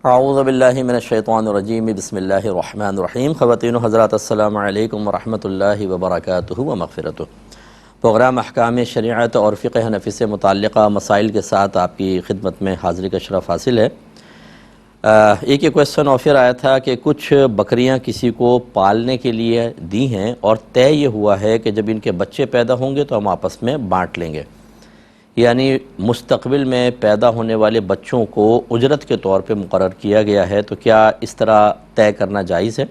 اعوذ باللہ من الشیطان الرجیم بسم اللہ الرحمن الرحیم۔ خواتین و حضرات السلام علیکم ورحمۃ اللہ وبرکاتہ و مغفرتہ۔ پروگرام احکام شریعت اور فقہ حنفی سے متعلقہ مسائل کے ساتھ آپ کی خدمت میں حاضری کا شرف حاصل ہے۔ ایک یہ کویسچن آفر آیا تھا کہ کچھ بکریاں کسی کو پالنے کے لیے دی ہیں اور طے یہ ہوا ہے کہ جب ان کے بچے پیدا ہوں گے تو ہم آپس میں بانٹ لیں گے، یعنی مستقبل میں پیدا ہونے والے بچوں کو اجرت کے طور پہ مقرر کیا گیا ہے، تو کیا اس طرح طے کرنا جائز ہے؟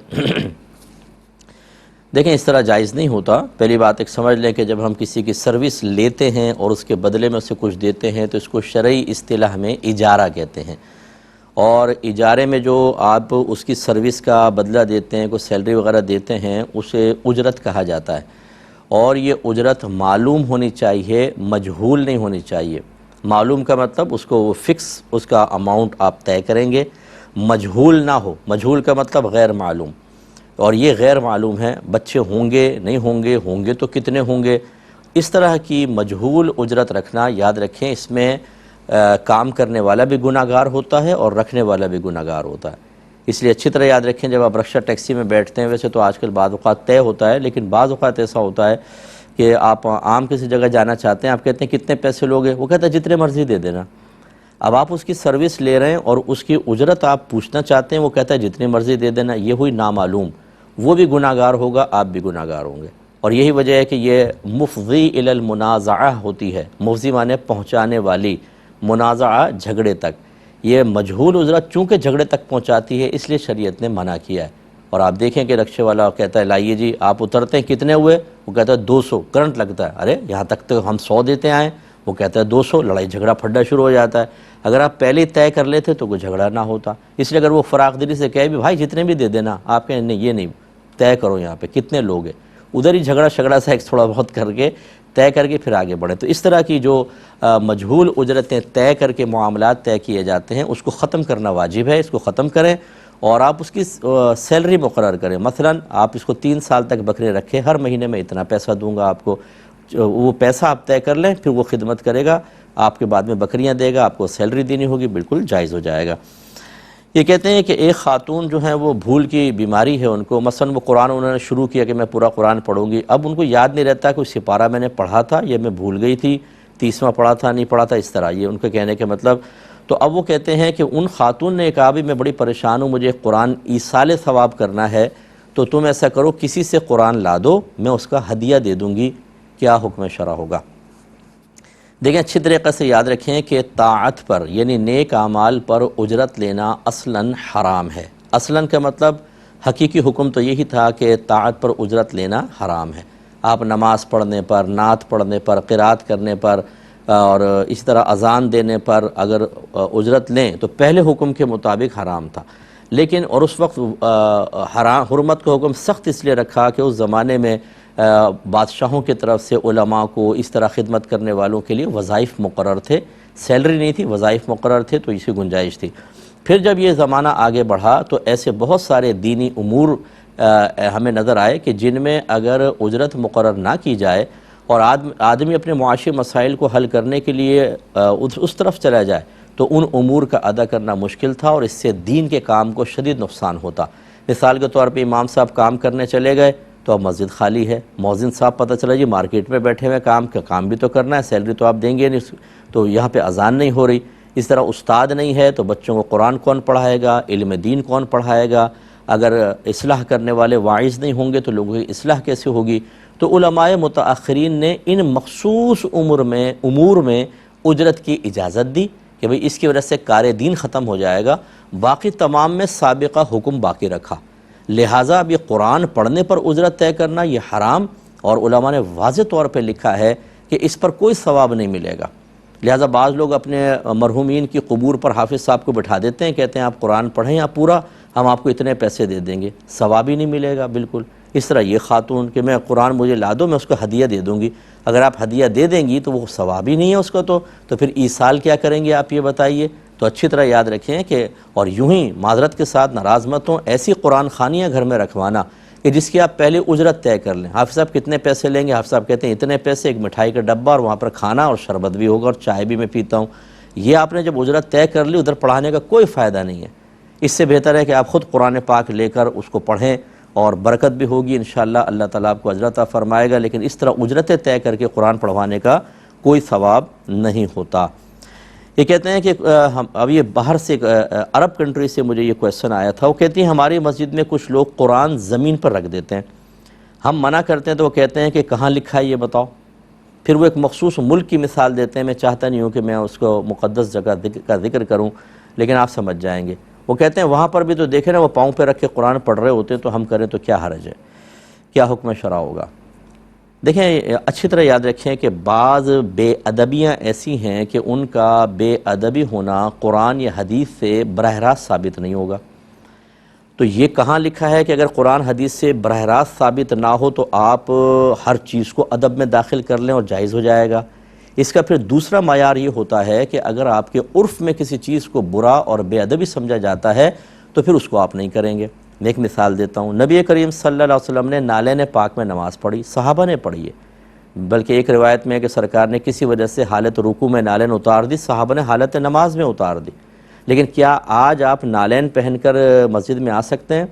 دیکھیں، اس طرح جائز نہیں ہوتا۔ پہلی بات ایک سمجھ لیں کہ جب ہم کسی کی سروس لیتے ہیں اور اس کے بدلے میں اسے کچھ دیتے ہیں تو اس کو شرعی اصطلاح میں اجارہ کہتے ہیں، اور اجارے میں جو آپ اس کی سروس کا بدلہ دیتے ہیں، کوئی سیلری وغیرہ دیتے ہیں، اسے اجرت کہا جاتا ہے، اور یہ اجرت معلوم ہونی چاہیے، مجہول نہیں ہونی چاہیے۔ معلوم کا مطلب اس کو وہ فکس اس کا اماؤنٹ آپ طے کریں گے، مجہول نہ ہو۔ مجہول کا مطلب غیر معلوم، اور یہ غیر معلوم ہے، بچے ہوں گے نہیں ہوں گے تو کتنے ہوں گے، اس طرح کی مجہول اجرت رکھنا، یاد رکھیں اس میں کام کرنے والا بھی گناہ گار ہوتا ہے اور رکھنے والا بھی گناہ گار ہوتا ہے۔ اس لیے اچھی طرح یاد رکھیں، جب آپ رکشہ ٹیکسی میں بیٹھتے ہیں، ویسے تو آج کل بعض اوقات طے ہوتا ہے، لیکن بعض اوقات ایسا ہوتا ہے کہ آپ عام کسی جگہ جانا چاہتے ہیں، آپ کہتے ہیں کتنے پیسے لوگے، وہ کہتا ہے جتنے مرضی دے دینا۔ اب آپ اس کی سروس لے رہے ہیں اور اس کی اجرت آپ پوچھنا چاہتے ہیں، وہ کہتا ہے جتنی مرضی دے دینا، یہ ہوئی نامعلوم، وہ بھی گناہ گار ہوگا، آپ بھی گناہ گار ہوں گے۔ اور یہی وجہ ہے کہ یہ مفضی الی المنازعہ ہوتی ہے۔ مفضی معنی پہنچانے والی، منازعہ جھگڑے تک۔ یہ مجہول اجرت چونکہ جھگڑے تک پہنچاتی ہے، اس لیے شریعت نے منع کیا ہے۔ اور آپ دیکھیں کہ رکشے والا کہتا ہے لائیے جی، آپ اترتے ہیں کتنے ہوئے، وہ کہتا ہے 200، کرنٹ لگتا ہے، ارے یہاں تک تو ہم 100 دیتے آئیں، وہ کہتا ہے 200، لڑائی جھگڑا پھڈا شروع ہو جاتا ہے۔ اگر آپ پہلے ہی طے کر لیتے تو کوئی جھگڑا نہ ہوتا۔ اس لیے اگر وہ فراخ دلی سے کہے بھی بھائی جتنے بھی دے دینا، آپ کہیں نہیں یہ نہیں، طے کرو یہاں پہ کتنے لوگ ہیں، ادھر ہی جھگڑا شگڑا سا ایک تھوڑا بہت کر کے طے کر کے پھر آگے بڑھیں۔ تو اس طرح کی جو مجہول اجرتیں طے کر کے معاملات طے کیے جاتے ہیں، اس کو ختم کرنا واجب ہے، اس کو ختم کریں اور آپ اس کی سیلری مقرر کریں۔ مثلا آپ اس کو 3 سال تک بکرے رکھیں، ہر مہینے میں اتنا پیسہ دوں گا آپ کو، وہ پیسہ آپ طے کر لیں، پھر وہ خدمت کرے گا، آپ کے بعد میں بکریاں دے گا، آپ کو سیلری دینی ہوگی، بالکل جائز ہو جائے گا۔ یہ کہتے ہیں کہ ایک خاتون جو ہیں وہ بھول کی بیماری ہے ان کو، مثلا وہ قرآن انہوں نے شروع کیا کہ میں پورا قرآن پڑھوں گی، اب ان کو یاد نہیں رہتا کوئی سپارہ میں نے پڑھا تھا یا میں بھول گئی تھی، 30واں پڑھا تھا نہیں پڑھا تھا، اس طرح یہ ان کے کہنے کے مطلب۔ تو اب وہ کہتے ہیں کہ ان خاتون نے کہا بھی میں بڑی پریشان ہوں، مجھے قرآن ایصال ثواب کرنا ہے، تو تم ایسا کرو کسی سے قرآن لا دو، میں اس کا ہدیہ دے دوں گی، کیا حکم شرع ہوگا؟ دیکھیں اچھی طریقے سے یاد رکھیں کہ طاعت پر یعنی نیک اعمال پر اجرت لینا اصلاً حرام ہے۔ اصلاً کا مطلب حقیقی حکم تو یہی تھا کہ طاعت پر اجرت لینا حرام ہے۔ آپ نماز پڑھنے پر، نعت پڑھنے پر، قرات کرنے پر اور اس طرح اذان دینے پر اگر اجرت لیں تو پہلے حکم کے مطابق حرام تھا، لیکن اور اس وقت حرمت کا حکم سخت اس لیے رکھا کہ اس زمانے میں بادشاہوں کی طرف سے علماء کو اس طرح خدمت کرنے والوں کے لیے وظائف مقرر تھے، سیلری نہیں تھی، وظائف مقرر تھے، تو اسی گنجائش تھی۔ پھر جب یہ زمانہ آگے بڑھا تو ایسے بہت سارے دینی امور ہمیں نظر آئے کہ جن میں اگر اجرت مقرر نہ کی جائے اور آدمی اپنے معاشی مسائل کو حل کرنے کے لیے اس طرف چلا جائے تو ان امور کا ادا کرنا مشکل تھا، اور اس سے دین کے کام کو شدید نقصان ہوتا۔ مثال کے طور پہ امام صاحب کام کرنے چلے گئے تو اب مسجد خالی ہے، مؤذن صاحب پتہ چلا جی مارکیٹ میں بیٹھے ہوئے، کام بھی تو کرنا ہے، سیلری تو آپ دیں گے نہیں، تو یہاں پہ اذان نہیں ہو رہی۔ اس طرح استاد نہیں ہے تو بچوں کو قرآن کون پڑھائے گا، علم دین کون پڑھائے گا، اگر اصلاح کرنے والے واعظ نہیں ہوں گے تو لوگوں کی اصلاح کیسے ہوگی؟ تو علماء متاخرین نے ان مخصوص امور میں اجرت کی اجازت دی کہ بھئی اس کی وجہ سے کار دین ختم ہو جائے گا، باقی تمام میں سابقہ حکم باقی رکھا۔ لہٰذا اب یہ قرآن پڑھنے پر اجرت طے کرنا یہ حرام، اور علماء نے واضح طور پہ لکھا ہے کہ اس پر کوئی ثواب نہیں ملے گا۔ لہٰذا بعض لوگ اپنے مرحومین کی قبور پر حافظ صاحب کو بٹھا دیتے ہیں، کہتے ہیں آپ قرآن پڑھیں آپ پورا، ہم آپ کو اتنے پیسے دے دیں گے، ثواب ہی نہیں ملے گا بالکل۔ اس طرح یہ خاتون کہ میں قرآن مجھے لا دو، میں اس کو ہدیہ دے دوں گی، اگر آپ ہدیہ دے دیں گی تو وہ ثواب ہی نہیں ہے اس کو، تو پھر ایصال کیا کریں گے آپ یہ بتائیے؟ تو اچھی طرح یاد رکھیں کہ اور یوں ہی معذرت کے ساتھ ناراض مت ہوں، ایسی قرآن خوانیاں گھر میں رکھوانا کہ جس کی آپ پہلے اجرت طے کر لیں، حافظ صاحب کتنے پیسے لیں گے، حافظ صاحب کہتے ہیں اتنے پیسے، ایک مٹھائی کا ڈبہ اور وہاں پر کھانا اور شربت بھی ہوگا اور چائے بھی میں پیتا ہوں۔ یہ آپ نے جب اجرت طے کر لی، ادھر پڑھانے کا کوئی فائدہ نہیں ہے۔ اس سے بہتر ہے کہ آپ خود قرآن پاک لے کر اس کو پڑھیں اور برکت بھی ہوگی انشاءاللہ، اللہ تعالیٰ آپ کو اجر عطا فرمائے گا، لیکن اس طرح اجرتیں طے کر کے قرآن پڑھوانے کا کوئی ثواب نہیں ہوتا۔ یہ کہتے ہیں کہ اب یہ باہر سے عرب کنٹری سے مجھے یہ کویسچن آیا تھا، وہ کہتی ہیں ہماری مسجد میں کچھ لوگ قرآن زمین پر رکھ دیتے ہیں، ہم منع کرتے ہیں تو وہ کہتے ہیں کہ کہاں لکھا ہے یہ بتاؤ۔ پھر وہ ایک مخصوص ملک کی مثال دیتے ہیں، میں چاہتا نہیں ہوں کہ میں اس کو مقدس جگہ کا ذکر کروں، لیکن آپ سمجھ جائیں گے۔ وہ کہتے ہیں وہاں پر بھی تو دیکھیں نا، وہ پاؤں پہ رکھ کے قرآن پڑھ رہے ہوتے ہیں، تو ہم کریں تو کیا حرج ہے، کیا حکم شرع ہوگا؟ دیکھیں اچھی طرح یاد رکھیں کہ بعض بے ادبیاں ایسی ہیں کہ ان کا بے ادبی ہونا قرآن یا حدیث سے براہ راست ثابت نہیں ہوگا۔ تو یہ کہاں لکھا ہے کہ اگر قرآن حدیث سے براہ راست ثابت نہ ہو تو آپ ہر چیز کو ادب میں داخل کر لیں اور جائز ہو جائے گا؟ اس کا پھر دوسرا معیار یہ ہوتا ہے کہ اگر آپ کے عرف میں کسی چیز کو برا اور بے ادبی سمجھا جاتا ہے تو پھر اس کو آپ نہیں کریں گے۔ میں ایک مثال دیتا ہوں، نبی کریم صلی اللہ علیہ وسلم نے نالین پاک میں نماز پڑھی، صحابہ نے پڑھی ہے، بلکہ ایک روایت میں ہے کہ سرکار نے کسی وجہ سے حالت رکوع میں نالین اتار دی، صحابہ نے حالت نماز میں اتار دی۔ لیکن کیا آج آپ نالین پہن کر مسجد میں آ سکتے ہیں؟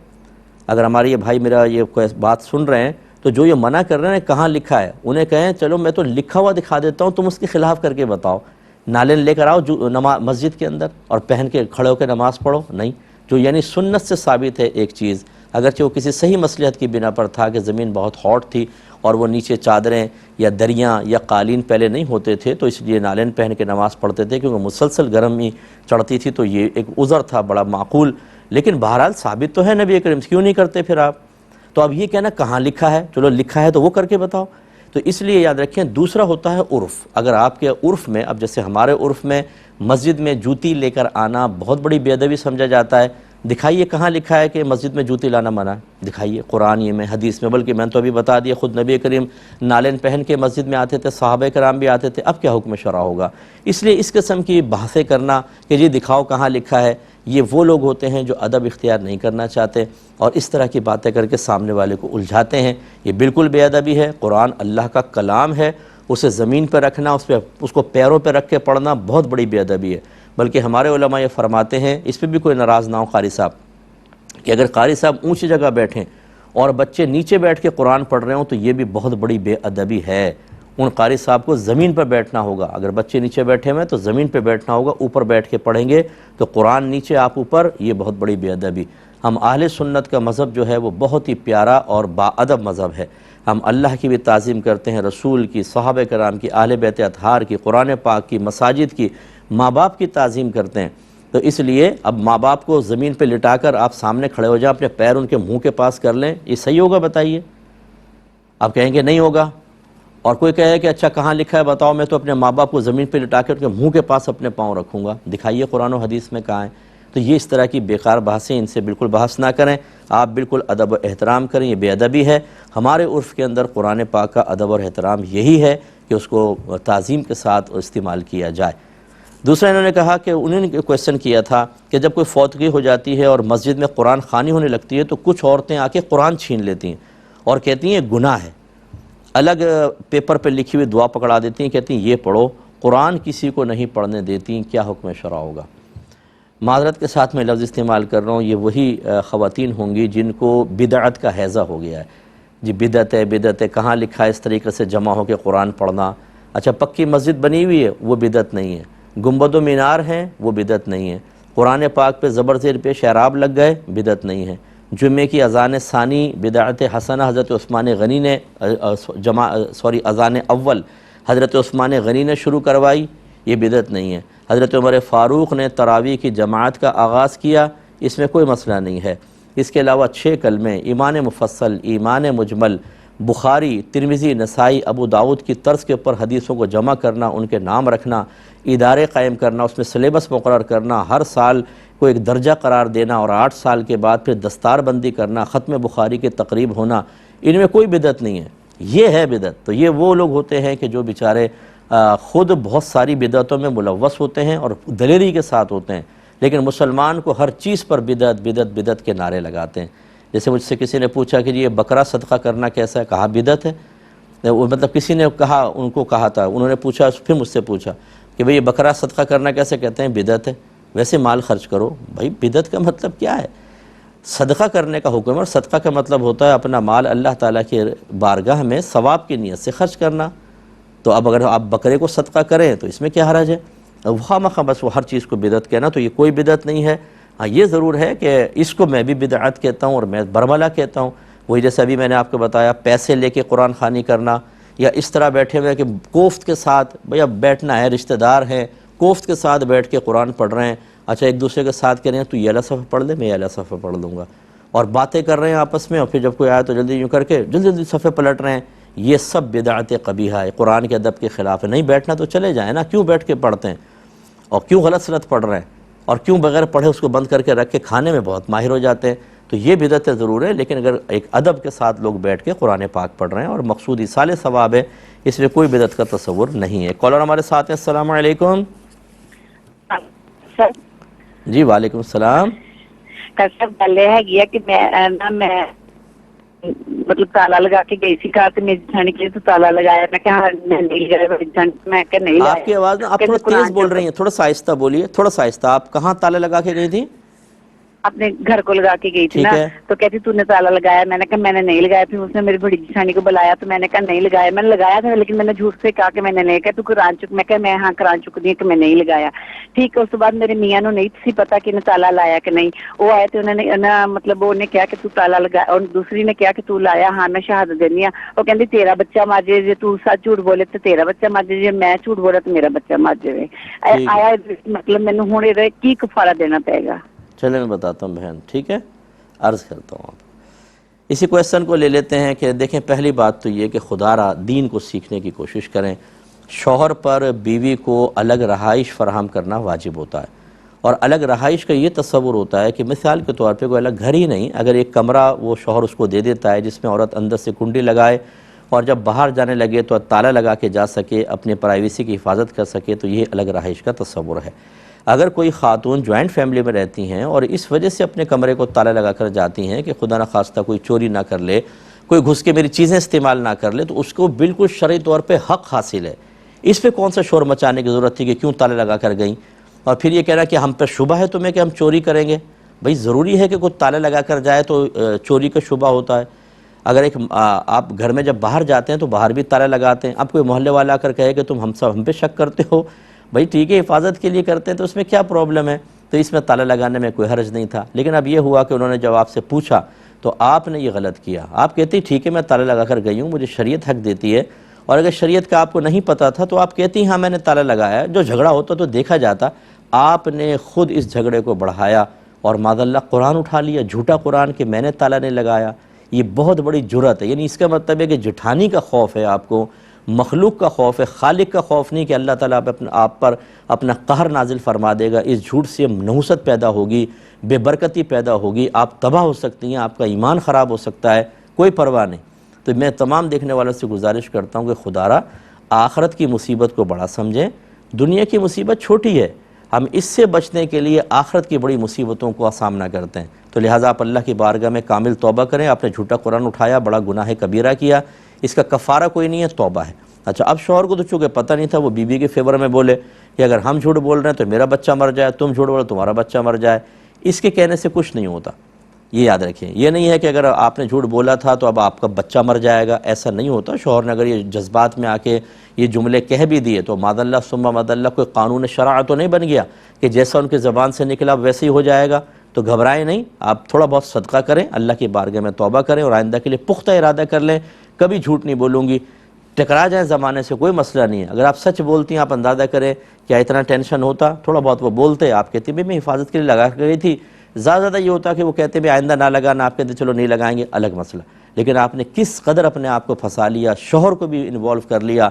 اگر ہمارے یہ بھائی میرا یہ کوئی بات سن رہے ہیں تو جو یہ منع کر رہے ہیں کہاں لکھا ہے، انہیں کہیں چلو میں تو لکھا ہوا دکھا دیتا ہوں، تم اس کے خلاف کر کے بتاؤ، نالین لے کر آؤ جو مسجد کے اندر اور پہن کے کھڑے ہو کے نماز پڑھو۔ نہیں، جو یعنی سنت سے ثابت ہے ایک چیز، اگرچہ وہ کسی صحیح مصلحت کی بنا پر تھا کہ زمین بہت ہاٹ تھی اور وہ نیچے چادریں یا دریاں یا قالین پہلے نہیں ہوتے تھے تو اس لیے نالین پہن کے نماز پڑھتے تھے کیونکہ مسلسل گرمی چڑھتی تھی، تو یہ ایک عذر تھا بڑا معقول، لیکن بہرحال ثابت تو ہے نبی کریم، کیوں نہیں کرتے پھر آپ؟ تو اب یہ کہنا کہاں لکھا ہے، چلو لکھا ہے تو وہ کر کے بتاؤ۔ تو اس لیے یاد رکھیں، دوسرا ہوتا ہے عرف۔ اگر آپ کے عرف میں، اب جیسے ہمارے عرف میں مسجد میں جوتی لے کر آنا بہت بڑی بے ادبی سمجھا جاتا ہے، دکھائیے کہاں لکھا ہے کہ مسجد میں جوتی لانا منع ہے، دکھائیے قرآن میں، حدیث میں، بلکہ میں نے تو ابھی بتا دیا خود نبی کریم نالین پہن کے مسجد میں آتے تھے، صحابہ کرام بھی آتے تھے، اب کیا حکم شرع ہوگا؟ اس لیے اس قسم کی بحثیں کرنا کہ جی دکھاؤ کہاں لکھا ہے، یہ وہ لوگ ہوتے ہیں جو ادب اختیار نہیں کرنا چاہتے اور اس طرح کی باتیں کر کے سامنے والے کو الجھاتے ہیں، یہ بالکل بے ادبی ہے۔ قرآن اللہ کا کلام ہے، اسے زمین پہ رکھنا، اس کو پیروں پہ رکھ کے پڑھنا بہت بڑی بے ادبی ہے۔ بلکہ ہمارے علماء یہ فرماتے ہیں، اس پہ بھی کوئی ناراض نہ ہو قاری صاحب، کہ اگر قاری صاحب اونچی جگہ بیٹھیں اور بچے نیچے بیٹھ کے قرآن پڑھ رہے ہوں تو یہ بھی بہت بڑی بے ادبی ہے۔ ان قاری صاحب کو زمین پر بیٹھنا ہوگا، اگر بچے نیچے بیٹھے ہوئے تو زمین پہ بیٹھنا ہوگا، اوپر بیٹھ کے پڑھیں گے تو قرآن نیچے آپ اوپر، یہ بہت بڑی بے ادبی۔ ہم اہل سنت کا مذہب جو ہے وہ بہت ہی پیارا اور باادب مذہب ہے، ہم اللہ کی بھی تعظیم کرتے ہیں، رسول کی، صحابہ کرام کی، اہل بیت اطہار کی، قرآن پاک کی، مساجد کی، ماں باپ کی تعظیم کرتے ہیں۔ تو اس لیے اب ماں باپ کو زمین پہ لٹا کر آپ سامنے کھڑے ہو جائیں، اپنے پیر ان کے منہ کے پاس کر لیں، یہ صحیح ہوگا بتائیے؟ آپ کہیں گے نہیں ہوگا، اور کوئی کہے کہ اچھا کہاں لکھا ہے بتاؤ، میں تو اپنے ماں باپ کو زمین پہ لٹا کے ان کے منہ کے پاس اپنے پاؤں رکھوں گا، دکھائیے قرآن و حدیث میں کہاں ہے؟ تو یہ اس طرح کی بیکار بحثیں، ان سے بالکل بحث نہ کریں، آپ بالکل ادب و احترام کریں، یہ بے ادبی ہے۔ ہمارے عرف کے اندر قرآن پاک کا ادب اور احترام یہی ہے کہ اس کو تعظیم کے ساتھ استعمال کیا جائے۔ دوسرا انہوں نے کہا کہ انہوں نے کویسچن کیا تھا کہ جب کوئی فوتگی ہو جاتی ہے اور مسجد میں قرآن خوانی ہونے لگتی ہے تو کچھ عورتیں آ کے قرآن چھین لیتی ہیں اور کہتی ہیں گناہ ہے، الگ پیپر پہ لکھی ہوئی دعا پکڑا دیتی ہیں، کہتی ہیں یہ پڑھو، قرآن کسی کو نہیں پڑھنے دیتی، کیا حکم شرع ہوگا؟ معذرت کے ساتھ میں لفظ استعمال کر رہا ہوں، یہ وہی خواتین ہوں گی جن کو بدعت کا ہیضہ ہو گیا ہے، جی بدعت ہے بدعت ہے، کہاں لکھا ہے اس طریقے سے جمع ہو کے قرآن پڑھنا؟ اچھا پکی مسجد بنی ہوئی ہے وہ بدعت نہیں ہے، گنبد و مینار ہیں وہ بدعت نہیں ہے، قرآن پاک پہ زبر زیر پیش اعراب لگ گئے بدعت نہیں ہے، جمعے کی اذان ثانی بدعت حسنہ حضرت عثمان غنی نے اذان اول حضرت عثمان غنی نے شروع کروائی، یہ بدعت نہیں ہے، حضرت عمر فاروق نے تراویح کی جماعت کا آغاز کیا، اس میں کوئی مسئلہ نہیں ہے۔ اس کے علاوہ 6 کلمے، ایمان مفصل، ایمان مجمل، بخاری، ترمذی، نسائی، ابو داؤد کی طرز کے اوپر حدیثوں کو جمع کرنا، ان کے نام رکھنا، ادارے قائم کرنا، اس میں سلیبس مقرر کرنا، ہر سال کو ایک درجہ قرار دینا اور 8 سال کے بعد پھر دستار بندی کرنا، ختم بخاری کے تقریب ہونا، ان میں کوئی بدعت نہیں ہے، یہ ہے بدعت۔ تو یہ وہ لوگ ہوتے ہیں کہ جو بیچارے خود بہت ساری بدعتوں میں ملوث ہوتے ہیں اور دلیری کے ساتھ ہوتے ہیں، لیکن مسلمان کو ہر چیز پر بدعت بدعت بدعت کے نعرے لگاتے ہیں۔ جیسے مجھ سے کسی نے پوچھا کہ یہ بکرا صدقہ کرنا کیسا ہے، کہا بدعت ہے، مطلب کسی نے کہا، ان کو کہا تھا، انہوں نے پوچھا، پھر مجھ سے پوچھا کہ بھئی یہ بکرا صدقہ کرنا کیسے، کہتے ہیں بدعت ہے۔ ویسے مال خرچ کرو. بھائی بدعت کا مطلب کیا ہے؟ صدقہ کرنے کا حکم ہے، اور صدقہ کا مطلب ہوتا ہے اپنا مال اللہ تعالیٰ کے بارگاہ میں ثواب کی نیت سے خرچ کرنا. تو اب اگر آپ بکرے کو صدقہ کریں تو اس میں کیا حرج ہے؟ خواہ مخواہ بس وہ ہر چیز کو بدعت کہنا، تو یہ کوئی بدعت نہیں ہے. ہاں یہ ضرور ہے کہ اس کو میں بھی بدعت کہتا ہوں اور میں برملا کہتا ہوں. وہی جیسے ابھی میں نے آپ کو بتایا پیسے لے کے قرآن خوانی کرنا، یا اس طرح بیٹھے ہوئے کہ کوفت کے ساتھ، بھئی اب بیٹھنا ہے، رشتہ دار ہیں، کوفت کے ساتھ بیٹھ کے قرآن پڑھ رہے ہیں. اچھا ایک دوسرے کے ساتھ کہہ رہے ہیں تو یہ والا صفحہ پڑھ لے، میں یہ والا صفحہ پڑھ لوں گا، اور باتیں کر رہے ہیں آپس میں، اور پھر جب کوئی آئے تو جلدی یوں کر کے جلدی جلدی صفحے پلٹ رہے ہیں. یہ سب بدعت قبیحہ ہے، قرآن کے ادب کے خلاف ہے. نہیں بیٹھنا تو چلے جائیں نا، کیوں بیٹھ کے پڑھتے ہیں؟ اور کیوں غلط سلط پڑھ رہے ہیں؟ اور کیوں بغیر پڑھے اس کو بند کر کے رکھ کے کھانے میں بہت ماہر ہو جاتے ہیں؟ تو یہ بدعت ضرور ہے، لیکن اگر ایک ادب کے ساتھ لوگ بیٹھ کے قرآن پاک پڑھ رہے ہیں اور مقصود ایصال ثواب ہے، اس میں کوئی بدعت کا تصور نہیں ہے. کالر ہمارے ساتھ ہیں. السلام علیکم. جی وعلیکم السلام. سب گل یہ ہے کہ میں مطلب تالا لگا کے گئی تھی کار، میری جھنڈ کے لیے تو تالا لگایا. میں کہا میں نہیں لگایا، میں کہ نہیں لایا. آپ کی آواز نا آپ تھوڑا تیز بول رہی ہیں، تھوڑا سا آہستہ بولیے، تھوڑا سا آہستہ. آپ کہاں تالا لگا کے گئی تھی؟ اپنے گھر کو لگا کے گئی تھی ٹھیک نا، ہے. تو کہتی تو نے تالا لگایا. میں نے کہا میں نے نہیں لگایا. پھر اس نے میری بڑی جٹھانی کو بلایا تو میں نے کہا نہیں لگایا. میں نے لگایا تھا لیکن میں نے جھوٹ سے کہا کہ میں نے نہیں. کہا تو قرآن چک. میں کہا میں ہاں قرآن چک دی کہ میں نہیں لگایا. ٹھیک ہے. اس کے بعد میرے میاں نو نہیں سی پتا کہ نے تالا لایا کہ نہیں. وہ آئے تو انہوں نے مطلب وہ نے کہا کہ تو تالا لگایا، اور دوسری نے کہا کہ تو لایا. ہاں میں شہادت دینی ہوں. وہ کہندی تیرا بچہ مر جائے، جے تو سچ جھوٹ بولے تو تیرا بچہ مر جائے، جے میں جھوٹ بولا تو میرا بچہ مر جائے. آیا مطلب مینوں ہن یہ کی کفارہ دینا پائے گا؟ چلے میں بتاتا ہوں بہن، ٹھیک ہے، عرض کرتا ہوں. آپ اسی کویسچن کو لے لیتے ہیں کہ دیکھیں پہلی بات تو یہ کہ خدا را دین کو سیکھنے کی کوشش کریں. شوہر پر بیوی کو الگ رہائش فراہم کرنا واجب ہوتا ہے، اور الگ رہائش کا یہ تصور ہوتا ہے کہ مثال کے طور پہ کوئی الگ گھر ہی نہیں، اگر ایک کمرہ وہ شوہر اس کو دے دیتا ہے جس میں عورت اندر سے کنڈی لگائے اور جب باہر جانے لگے تو تالا لگا کے جا سکے، اپنے پرائیویسی کی حفاظت کر سکے، تو یہ الگ رہائش کا تصور ہے. اگر کوئی خاتون جوائنٹ فیملی میں رہتی ہیں اور اس وجہ سے اپنے کمرے کو تالا لگا کر جاتی ہیں کہ خدا نخواستہ کوئی چوری نہ کر لے، کوئی گھس کے میری چیزیں استعمال نہ کر لے، تو اس کو بالکل شرعی طور پہ حق حاصل ہے. اس پہ کون سا شور مچانے کی ضرورت تھی کہ کیوں تالے لگا کر گئیں؟ اور پھر یہ کہنا کہ ہم پہ شبہ ہے تمہیں کہ ہم چوری کریں گے. بھئی ضروری ہے کہ کوئی تالے لگا کر جائے تو چوری کا شبہ ہوتا ہے؟ اگر آپ گھر میں جب باہر جاتے ہیں تو باہر بھی تالے لگاتے ہیں. اب کوئی محلے والا آ کر کہے کہ تم ہم پہ شک کرتے ہو، بھئی ٹھیک ہے حفاظت کے لیے کرتے ہیں تو اس میں کیا پرابلم ہے؟ تو اس میں تالا لگانے میں کوئی حرج نہیں تھا. لیکن اب یہ ہوا کہ انہوں نے جب آپ سے پوچھا تو آپ نے یہ غلط کیا. آپ کہتی ٹھیک ہے میں تالا لگا کر گئی ہوں، مجھے شریعت حق دیتی ہے، اور اگر شریعت کا آپ کو نہیں پتہ تھا تو آپ کہتی ہاں میں نے تالا لگایا. جو جھگڑا ہوتا تو دیکھا جاتا. آپ نے خود اس جھگڑے کو بڑھایا اور معاذ اللہ قرآن اٹھا لیا، جھوٹا قرآن کہ میں نے تالا نہیں لگایا. یہ بہت بڑی جرأت ہے. یعنی اس کا مطلب ہے کہ جٹھانی کا خوف ہے آپ کو، مخلوق کا خوف ہے، خالق کا خوف نہیں کہ اللہ تعالیٰ آپ پر اپنا قہر نازل فرما دے گا. اس جھوٹ سے نحوست پیدا ہوگی، بے برکتی پیدا ہوگی، آپ تباہ ہو سکتی ہیں، آپ کا ایمان خراب ہو سکتا ہے. کوئی پرواہ نہیں. تو میں تمام دیکھنے والوں سے گزارش کرتا ہوں کہ خدا را آخرت کی مصیبت کو بڑا سمجھیں. دنیا کی مصیبت چھوٹی ہے، ہم اس سے بچنے کے لیے آخرت کی بڑی مصیبتوں کا سامنا کرتے ہیں. تو لہٰذا آپ اللہ کی بارگاہ میں کامل توبہ کریں. آپ نے جھوٹا قرآن اٹھایا، بڑا گناہ کبیرہ کیا، اس کا کفارہ کوئی نہیں ہے، توبہ ہے. اچھا اب شوہر کو تو چونکہ پتہ نہیں تھا، وہ بیوی کے فیور میں بولے کہ اگر ہم جھوٹ بول رہے ہیں تو میرا بچہ مر جائے، تم جھوٹ بولو تمہارا بچہ مر جائے. اس کے کہنے سے کچھ نہیں ہوتا، یہ یاد رکھیں. یہ نہیں ہے کہ اگر آپ نے جھوٹ بولا تھا تو اب آپ کا بچہ مر جائے گا، ایسا نہیں ہوتا. شوہر نے اگر یہ جذبات میں آ کے یہ جملے کہہ بھی دیے تو معاذ اللہ ثم معاذ اللہ کوئی قانون شرع تو نہیں بن گیا کہ جیسا ان کی زبان سے نکلا ویسے ہی ہو جائے گا. تو گھبرائیں نہیں، آپ تھوڑا بہت صدقہ کریں، اللہ کی بارگاہ میں توبہ کریں، اور آئندہ کے لیے پختہ ارادہ کر لیں کبھی جھوٹ نہیں بولوں گی. ٹکرا جائیں زمانے سے کوئی مسئلہ نہیں ہے. اگر آپ سچ بولتی ہیں، آپ اندازہ کریں کیا اتنا ٹینشن ہوتا؟ تھوڑا بہت وہ بولتے، آپ کہتے بھی میں حفاظت کے لیے لگا کر گئی تھی. زیادہ یہ ہوتا کہ وہ کہتے بھی آئندہ نہ لگانا، آپ کہتے چلو نہیں لگائیں گے، الگ مسئلہ. لیکن آپ نے کس قدر اپنے آپ کو پھنسا لیا، شوہر کو بھی انوالو کر لیا،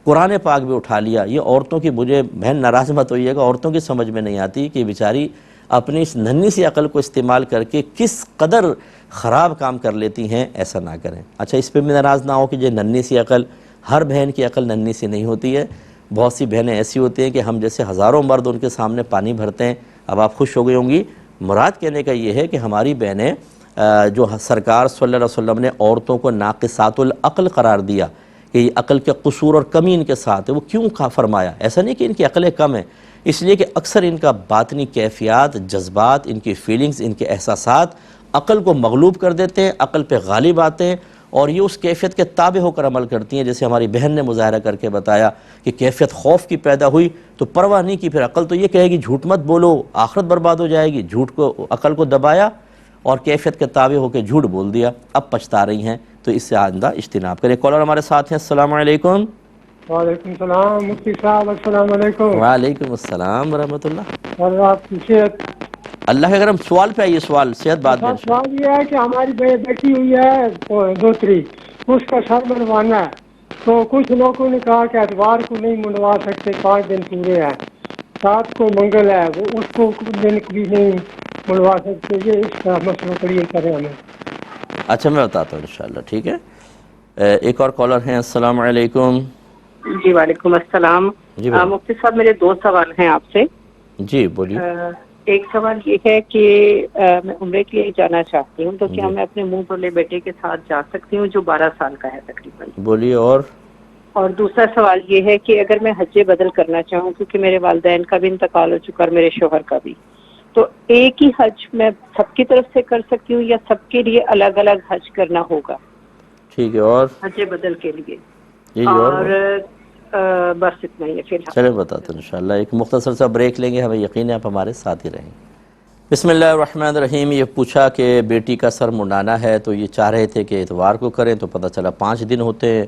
قرآن پاک بھی اٹھا لیا. یہ عورتوں کی، مجھے بہن ناراض مت ہوئیے گا، عورتوں کی سمجھ میں نہیں آتی کہ بیچاری اپنی اس ننھی سی عقل کو استعمال کر کے کس قدر خراب کام کر لیتی ہیں. ایسا نہ کریں. اچھا اس پہ بھی ناراض نہ ہو کہ یہ ننھی سی عقل، ہر بہن کی عقل ننھی سی نہیں ہوتی ہے. بہت سی بہنیں ایسی ہوتی ہیں کہ ہم جیسے ہزاروں مرد ان کے سامنے پانی بھرتے ہیں. اب آپ خوش ہو گئی ہوں گی. مراد کہنے کا یہ ہے کہ ہماری بہنیں جو سرکار صلی اللہ علیہ وسلم نے عورتوں کو ناقصات العقل قرار دیا، کہ یہ عقل کے قصور اور کمی ان کے ساتھ ہے، وہ کیوں فرمایا؟ ایسا نہیں کہ ان کی عقلیں کم ہیں، اس لیے کہ اکثر ان کا باطنی کیفیات، جذبات، ان کی فیلنگز، ان کے احساسات عقل کو مغلوب کر دیتے ہیں، عقل پہ غالب آتے ہیں، اور یہ اس کیفیت کے تابع ہو کر عمل کرتی ہیں. جیسے ہماری بہن نے مظاہرہ کر کے بتایا کہ کیفیت خوف کی پیدا ہوئی تو پرواہ نہیں کی، پھر عقل تو یہ کہے گی جھوٹ مت بولو، آخرت برباد ہو جائے گی، جھوٹ کو عقل کو دبایا اور کیفیت کے تابع ہو کے جھوٹ بول دیا، اب پچھتا رہی ہیں. تو اس سے آئندہ اجتناب کریں. کالر ہمارے ساتھ ہیں. السلام علیکم. وعلیکم السلام مفتی صاحب، السلام علیکم. وعلیکم السلام ورحمۃ اللہ. اور آپ کی صحت؟ اللہ کے کرم. سوال پہ آئیے، سوال صحت بعد میں انشاءاللہ. سوال یہ ہے کہ ہماری بیٹی ہوئی ہے 2 اس کا سر منڈوانا ہے، تو کچھ لوگوں نے کہا کہ اتوار کو نہیں منڈوا سکتے، 5 دن پورے ہیں، 7 کو منگل ہے، وہ اس کو دن بھی نہیں منڈوا سکتے. یہ اس کا مسئلہ کلیئر کریں ہمیں. اچھا میں بتاتا ہوں انشاءاللہ. ٹھیک ہے. ایک اور کالر ہیں. السلام علیکم. جی وعلیکم السلام. جی بھائی. مفتی صاحب میرے 2 سوال ہیں آپ سے. جی بولیے. ایک سوال یہ ہے کہ میں عمرے کے لیے جانا چاہتی ہوں، تو کیا جی میں اپنے منہ بولے بیٹے کے ساتھ جا سکتی ہوں جو 12 سال کا ہے تقریباً؟ بولیے. اور دوسرا سوال یہ ہے کہ اگر میں حج بدل کرنا چاہوں، کیونکہ میرے والدین کا بھی انتقال ہو چکا اور میرے شوہر کا بھی، تو ایک ہی حج میں سب کی طرف سے کر سکتی ہوں یا سب کے لیے الگ الگ حج کرنا ہوگا ٹھیک ہے. اور حج بدل کے لیے؟ جی اور بس اتنا ہی ہے فی الحال. چلے بتاتا ہوں انشاءاللہ. ایک مختصر سا بریک لیں گے، ہمیں یقین ہے آپ ہمارے ساتھ ہی رہیں گے. بسم اللہ الرحمن الرحیم. یہ پوچھا کہ بیٹی کا سر منڈانا ہے تو یہ چاہ رہے تھے کہ اتوار کو کریں، تو پتہ چلا 5 دن ہوتے ہیں،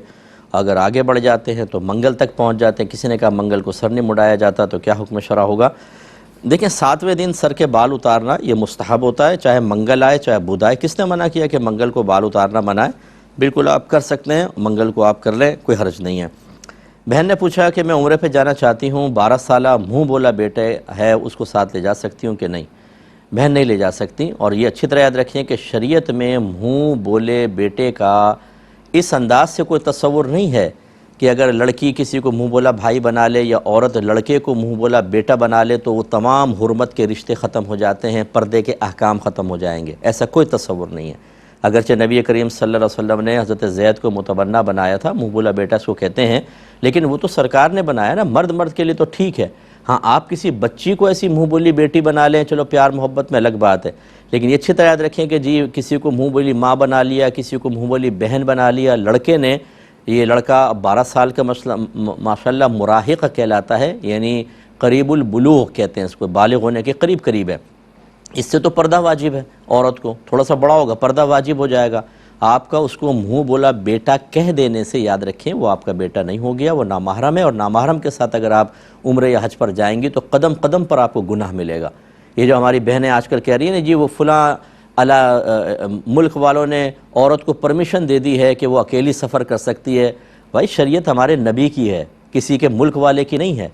اگر آگے بڑھ جاتے ہیں تو منگل تک پہنچ جاتے ہیں. کسی نے کہا منگل کو سر نہیں منڈایا جاتا، تو کیا حکم شرع ہوگا؟ دیکھیں 7ویں دن سر کے بال اتارنا یہ مستحب ہوتا ہے، چاہے منگل آئے چاہے بدھ آئے. کس نے منع کیا کہ منگل کو بال اتارنا منع ہے؟ بالکل آپ کر سکتے ہیں، منگل کو آپ کر لیں، کوئی حرج نہیں ہے. بہن نے پوچھا کہ میں عمرے پہ جانا چاہتی ہوں، 12 سالہ منہ بولا بیٹے ہے، اس کو ساتھ لے جا سکتی ہوں کہ نہیں؟ بہن نہیں لے جا سکتی. اور یہ اچھی طرح یاد رکھیں کہ شریعت میں منہ بولے بیٹے کا اس انداز سے کوئی تصور نہیں ہے کہ اگر لڑکی کسی کو منہ بولا بھائی بنا لے یا عورت لڑکے کو منہ بولا بیٹا بنا لے تو وہ تمام حرمت کے رشتے ختم ہو جاتے ہیں، پردے کے احکام ختم ہو جائیں گے. ایسا کوئی تصور نہیں ہے. اگرچہ نبی کریم صلی اللہ علیہ وسلم نے حضرت زید کو متبنہ بنایا تھا، منہ بولا بیٹا اس کو کہتے ہیں، لیکن وہ تو سرکار نے بنایا نا، مرد کے لیے تو ٹھیک ہے. ہاں آپ کسی بچی کو ایسی منہ بولی بیٹی بنا لیں، چلو پیار محبت میں الگ بات ہے، لیکن یہ اچھی طرح یاد رکھیں کہ جی کسی کو منہ بولی ماں بنا لیا، کسی کو منہ بولی بہن بنا لیا. لڑکے نے، یہ لڑکا 12 سال کا ماشاءاللہ مراہق کہلاتا ہے، یعنی قریب البلوغ کہتے ہیں اس کو، بالغ ہونے کے قریب ہے. اس سے تو پردہ واجب ہے. عورت کو تھوڑا سا بڑا ہوگا پردہ واجب ہو جائے گا. آپ کا اس کو منہ بولا بیٹا کہہ دینے سے یاد رکھیں وہ آپ کا بیٹا نہیں ہو گیا، وہ نامحرم ہے. اور نامحرم کے ساتھ اگر آپ عمرے یا حج پر جائیں گی تو قدم قدم پر آپ کو گناہ ملے گا. یہ جو ہماری بہنیں آج کل کہہ رہی ہیں نا جی وہ فلاں ملک والوں نے عورت کو پرمیشن دے دی ہے کہ وہ اکیلی سفر کر سکتی ہے. بھائی شریعت ہمارے نبی کی ہے، کسی کے ملک والے کی نہیں ہے،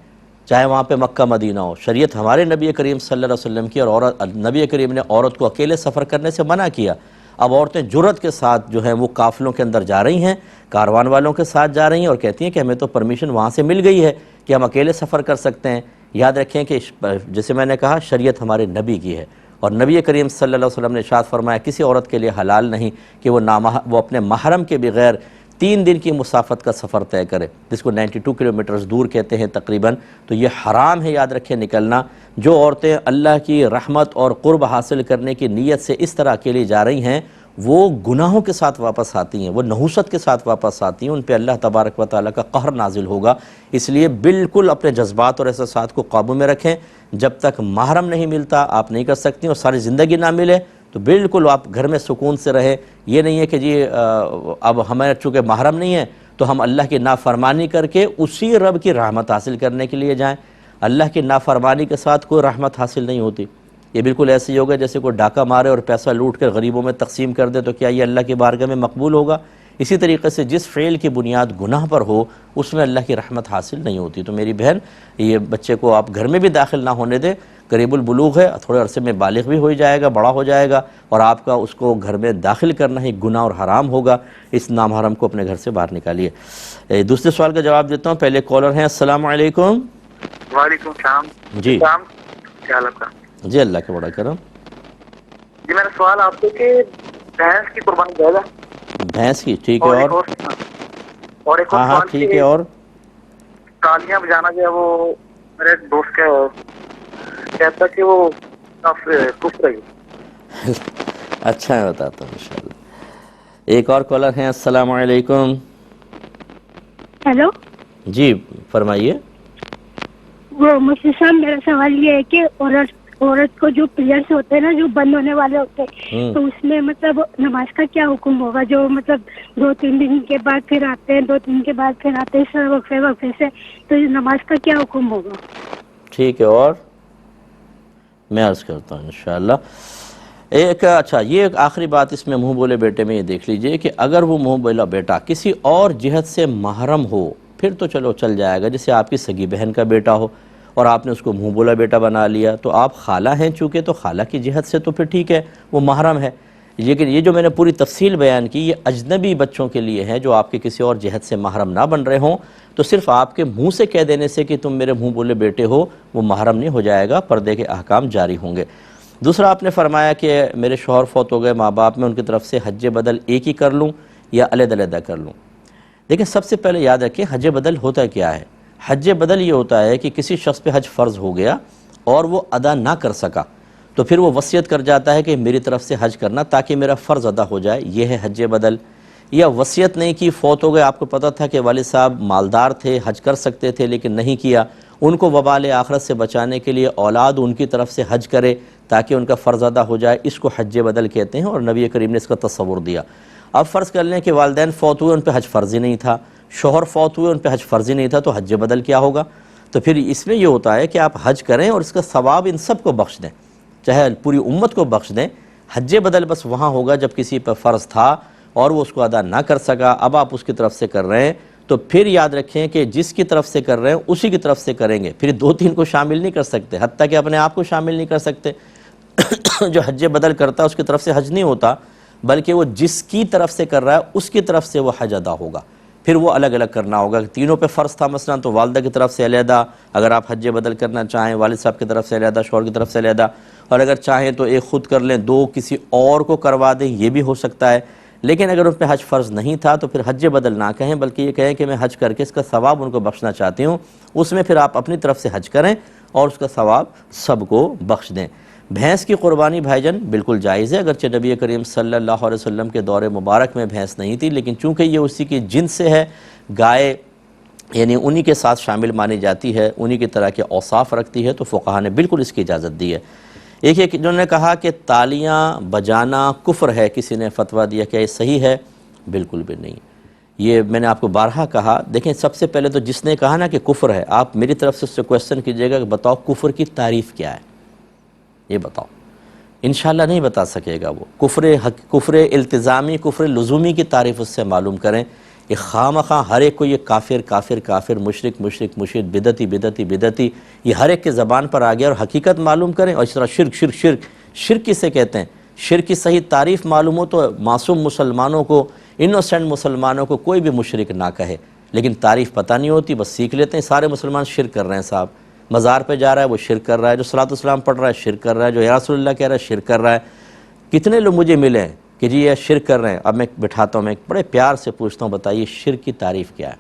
چاہے وہاں پہ مکہ مدینہ ہو. شریعت ہمارے نبی کریم صلی اللہ علیہ وسلم کی، اور نبی کریم نے عورت کو اکیلے سفر کرنے سے منع کیا. اب عورتیں جرت کے ساتھ جو ہیں وہ قافلوں کے اندر جا رہی ہیں، کاروان والوں کے ساتھ جا رہی ہیں اور کہتی ہیں کہ ہمیں تو پرمیشن وہاں سے مل گئی ہے کہ ہم اکیلے سفر کر سکتے ہیں. یاد رکھیں کہ جیسے میں نے کہا شریعت ہمارے نبی کی ہے، اور نبی کریم صلی اللہ علیہ وسلم نے ارشاد فرمایا کسی عورت کے لیے حلال نہیں کہ وہ اپنے محرم کے بغیر 3 دن کی مسافت کا سفر طے کرے، جس کو 92 کلومیٹرز دور کہتے ہیں تقریباً. تو یہ حرام ہے یاد رکھیں نکلنا. جو عورتیں اللہ کی رحمت اور قرب حاصل کرنے کی نیت سے اس طرح اکیلی جا رہی ہیں وہ گناہوں کے ساتھ واپس آتی ہیں، وہ نحوست کے ساتھ واپس آتی ہیں، ان پہ اللہ تبارک و تعالیٰ کا قہر نازل ہوگا. اس لیے بالکل اپنے جذبات اور احساسات کو قابو میں رکھیں. جب تک محرم نہیں ملتا آپ نہیں کر سکتی، اور ساری زندگی نہ ملے تو بالکل آپ گھر میں سکون سے رہیں. یہ نہیں ہے کہ جی اب ہمیں چونکہ محرم نہیں ہے تو ہم اللہ کی نافرمانی کر کے اسی رب کی رحمت حاصل کرنے کے لیے جائیں. اللہ کی نافرمانی کے ساتھ کوئی رحمت حاصل نہیں ہوتی. یہ بالکل ایسے ہی ہوگا جیسے کوئی ڈاکہ مارے اور پیسہ لوٹ کر غریبوں میں تقسیم کر دے، تو کیا یہ اللہ کی بارگاہ میں مقبول ہوگا؟ اسی طریقے سے جس فعل کی بنیاد گناہ پر ہو اس میں اللہ کی رحمت حاصل نہیں ہوتی. تو میری بہن یہ بچے کو آپ گھر میں بھی داخل نہ ہونے دیں، قریب البلوغ ہے، تھوڑے عرصے میں بالغ بھی ہو جائے گا، بڑا ہو جائے گا، اور آپ کا اس کو گھر میں داخل کرنا ہی گناہ اور حرام ہوگا. اس نامحرم کو اپنے گھر سے باہر نکالیے. دوسرے سوال کا جواب دیتا ہوں. پہلے کالر ہیں. السلام علیکم. وعلیکم السلام. جی کیا حال ہے؟ جی اللہ کا بڑا کرم. جی میرا سوال آپ سے کہ بھینس کی قربانی جائے گا؟ بھینس کی ٹھیک ہے. اور اور ایک ہاں اور ہاں سوال ٹھیک کہ ہے. اور تالیاں بجانا جو ہے وہ میرے ایک دوست کا کہتا کہ وہ کفر ہے. اچھا میں بتاتا ہوں انشاءاللہ. ایک اور کالر ہیں. السلام علیکم. ہیلو. جی فرمائیے. وہ مجھ سے میرا سوال یہ ہے کہ عورت کو جو پیریڈس ہوتے ہیں نا جو بند ہونے والے ہوتے ہیں تو اس میں مطلب نماز کا کیا حکم ہوگا؟ جو مطلب 2-3 دن کے بعد پھر آتے ہیں، 2 دن کے بعد پھر آتے ہیں، وقفے سے، تو نماز کا کیا حکم ہوگا؟ ٹھیک ہے. اور میں عرض کرتا ہوں انشاءاللہ. اچھا یہ ایک آخری بات اس میں منہ بولے بیٹے میں یہ دیکھ لیجئے کہ اگر وہ منہ بولا بیٹا کسی اور جہت سے محرم ہو پھر تو چلو چل جائے گا. جیسے آپ کی سگی بہن کا بیٹا ہو اور آپ نے اس کو منہ بولا بیٹا بنا لیا تو آپ خالہ ہیں چونکہ تو خالہ کی جہت سے تو پھر ٹھیک ہے وہ محرم ہے. لیکن یہ جو میں نے پوری تفصیل بیان کی یہ اجنبی بچوں کے لیے ہے جو آپ کے کسی اور جہت سے محرم نہ بن رہے ہوں. تو صرف آپ کے منہ سے کہہ دینے سے کہ تم میرے منہ بولے بیٹے ہو وہ محرم نہیں ہو جائے گا، پردے کے احکام جاری ہوں گے. دوسرا آپ نے فرمایا کہ میرے شوہر فوت ہو گئے، ماں باپ میں ان کی طرف سے حج بدل ایک ہی کر لوں یا علیحدہ کر لوں. دیکھیں سب سے پہلے یاد رکھیں حج بدل ہوتا کیا ہے. حج بدل یہ ہوتا ہے کہ کسی شخص پہ حج فرض ہو گیا اور وہ ادا نہ کر سکا تو پھر وہ وصیت کر جاتا ہے کہ میری طرف سے حج کرنا تاکہ میرا فرض ادا ہو جائے. یہ ہے حج بدل. یا وصیت نہیں کی، فوت ہو گئے، آپ کو پتہ تھا کہ والد صاحب مالدار تھے، حج کر سکتے تھے لیکن نہیں کیا، ان کو وبال آخرت سے بچانے کے لیے اولاد ان کی طرف سے حج کرے تاکہ ان کا فرض ادا ہو جائے. اس کو حج بدل کہتے ہیں اور نبی کریم نے اس کا تصور دیا. اب فرض کر لیں کہ والدین فوت ہوئے، ان پہ حج فرض ہی نہیں تھا، شوہر فوت ہوئے، ان پہ حج فرض ہی نہیں تھا، تو حج بدل کیا ہوگا؟ تو پھر اس میں یہ ہوتا ہے کہ آپ حج کریں اور اس کا ثواب ان سب کو بخش دیں، چاہے پوری امت کو بخش دیں. حج بدل بس وہاں ہوگا جب کسی پر فرض تھا اور وہ اس کو ادا نہ کر سکا، اب آپ اس کی طرف سے کر رہے ہیں تو پھر یاد رکھیں کہ جس کی طرف سے کر رہے ہیں اسی کی طرف سے کریں گے. پھر 2-3 کو شامل نہیں کر سکتے، حتیٰ کہ اپنے آپ کو شامل نہیں کر سکتے. جو حج بدل کرتا ہے اس کی طرف سے حج نہیں ہوتا بلکہ وہ جس کی طرف سے کر رہا ہے اس کی طرف سے وہ حج ادا ہوگا. پھر وہ الگ الگ کرنا ہوگا. تینوں پہ فرض تھا مثلا تو والدہ کی طرف سے علیحدہ، اگر آپ حج بدل کرنا چاہیں والد صاحب کی طرف سے علیحدہ، شوہر کی طرف سے علیحدہ، اور اگر چاہیں تو ایک خود کر لیں، 2 کسی اور کو کروا دیں، یہ بھی ہو سکتا ہے. لیکن اگر ان پہ حج فرض نہیں تھا تو پھر حج بدل نہ کہیں بلکہ یہ کہیں کہ میں حج کر کے اس کا ثواب ان کو بخشنا چاہتی ہوں. اس میں پھر آپ اپنی طرف سے حج کریں اور اس کا ثواب سب کو بخش دیں. بھینس کی قربانی بھائی جان بالکل جائز ہے، اگرچہ نبی کریم صلی اللہ علیہ وسلم کے دور مبارک میں بھینس نہیں تھی، لیکن چونکہ یہ اسی کی جنس سے ہے، گائے یعنی انہی کے ساتھ شامل مانی جاتی ہے، انہی کی طرح کے اوصاف رکھتی ہے، تو فقہاء نے بالکل اس کی اجازت دی ہے. ایک جنہوں نے کہا کہ تالیاں بجانا کفر ہے، کسی نے فتویٰ دیا کہ یہ صحیح ہے، بالکل بھی نہیں. یہ میں نے آپ کو بارہا کہا. دیکھیں سب سے پہلے تو جس نے کہا نا کہ کفر ہے، آپ میری طرف سے اس سے کویسچن کیجئے گا کہ بتاؤ کفر کی تعریف کیا ہے، یہ بتاؤ. انشاءاللہ نہیں بتا سکے گا وہ. کفر التزامی، کفر لزومی کی تعریف اس سے معلوم کریں. یہ خواہ ہر ایک کو یہ کافر کافر کافر، مشرک مشرک مشرک، بدعتی بدعتی بدعتی، یہ ہر ایک کے زبان پر آ گیا. اور حقیقت معلوم کریں. اور اس طرح شرک شرک شرک شرک کسے کہتے ہیں، شرک کی صحیح تعریف معلوم ہو تو معصوم مسلمانوں کو، انوسینٹ مسلمانوں کو کوئی بھی مشرک نہ کہے. لیکن تعریف پتہ نہیں ہوتی، بس سیکھ لیتے ہیں. سارے مسلمان شرک کر رہے ہیں صاحب. مزار پہ جا رہا ہے وہ شرک کر رہا ہے، جو صلاۃ والسلام پڑھ رہا ہے شرک کر رہا ہے، جو یا رسول اللہ کہہ رہا ہے شرک کر رہا ہے. کتنے لوگ مجھے ملے ہیں کہ جی یہ شرک کر رہے ہیں. اب میں بٹھاتا ہوں، میں بڑے پیار سے پوچھتا ہوں بتائیے شرک کی تعریف کیا ہے،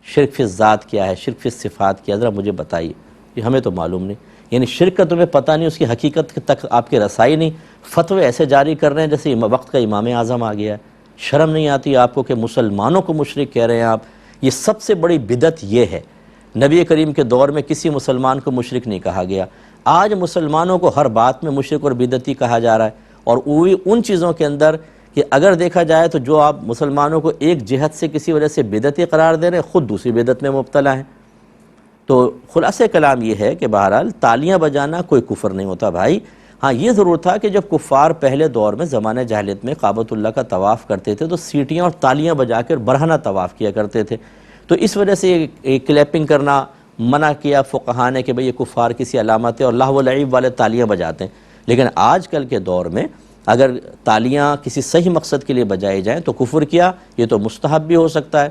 شرک فی الذات کیا ہے، شرک فی الصفات کیا ہے، ذرا مجھے بتائیے. یہ ہمیں تو معلوم نہیں. یعنی شرک کا تمہیں پتہ نہیں، اس کی حقیقت تک آپ کی رسائی نہیں، فتوے ایسے جاری کر رہے ہیں جیسے وقت کا امام اعظم آ گیا ہے. شرم نہیں آتی آپ کو کہ مسلمانوں کو مشرک کہہ رہے ہیں آپ. یہ سب سے بڑی بدعت یہ ہے. نبی کریم کے دور میں کسی مسلمان کو مشرک نہیں کہا گیا. آج مسلمانوں کو ہر بات میں مشرک اور بدعتی کہا جا رہا ہے. اور وہی ان چیزوں کے اندر کہ اگر دیکھا جائے تو جو آپ مسلمانوں کو ایک جہت سے کسی وجہ سے بدعتی قرار دے رہے ہیں، خود دوسری بدعت میں مبتلا ہیں. تو خلاصہ کلام یہ ہے کہ بہرحال تالیاں بجانا کوئی کفر نہیں ہوتا بھائی. ہاں یہ ضرور تھا کہ جب کفار پہلے دور میں زمانہ جاہلیت میں کعبۃ اللہ کا طواف کرتے تھے تو سیٹیاں اور تالیاں بجا کر برہنہ طواف کیا کرتے تھے. تو اس وجہ سے یہ کلیپنگ کرنا منع کیا فقہاء نے کہ بھئی یہ کفار کسی علامت ہے، اور لہو و لعب والے تالیاں بجاتے ہیں. لیکن آج کل کے دور میں اگر تالیاں کسی صحیح مقصد کے لیے بجائی جائیں تو کفر کیا، یہ تو مستحب بھی ہو سکتا ہے،